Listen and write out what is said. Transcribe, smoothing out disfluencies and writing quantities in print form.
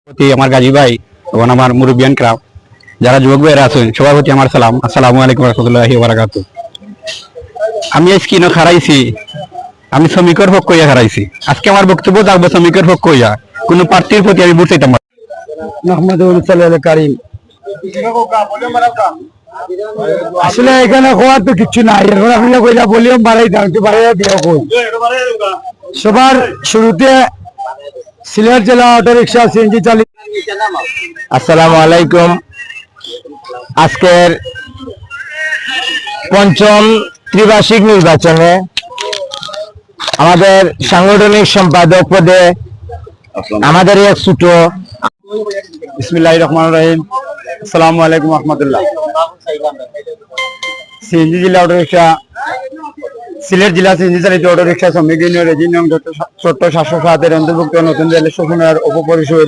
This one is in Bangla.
প্রতি আমার গাজী ভাই এবং আমার মুরব্বিয়ান ক্রাম যারা যুবক ভাইয়েরা আছেন সবার প্রতি আমার সালাম। আসসালামু আলাইকুম রহমতুল্লাহি ওয়া বারাকাতুহু। আমি আজ কিনো খারাইছি, আমি শ্রমিকের পক্ষ হইয়া খারাইছি। আজকে আমার বক্তব্য থাকবে শ্রমিকের পক্ষ হইয়া, কোন প্রার্থীর প্রতি আমি ভোট চাইতাম না। মাহমুদুল সাল্লাল্লাহু কারীম। আসলে এখানে হওয়ার তো কিছু নাই, এখন আপনি কইলা ভলিউম বাড়াই দাও, একটু বাড়াইয়া দিও কই। সবার শুরুতে সিলেট জেলা অটো রিক্সা সিএনজি চালিত। আসসালামু আলাইকুম। আজকের পঞ্চম ত্রিবার্ষিক নির্বাচনে আমাদের সাংগঠনিক সম্পাদক পদে আমাদের এক ছোট বিসমিল্লাহির রহমানির রহিম। আসসালামু আলাইকুম রহমতুল্লাহ। সিএনজি জেলা অটো রিক্সা, সিলেট জেলা সিএনজি চালিত অটো রিক্সা শ্রমিক ইউনিয়নের রেজিং নং ৭৭ ৭০৭ অন্তর্ভুক্ত নতুন রেল স্টেশনের উপপরিষদ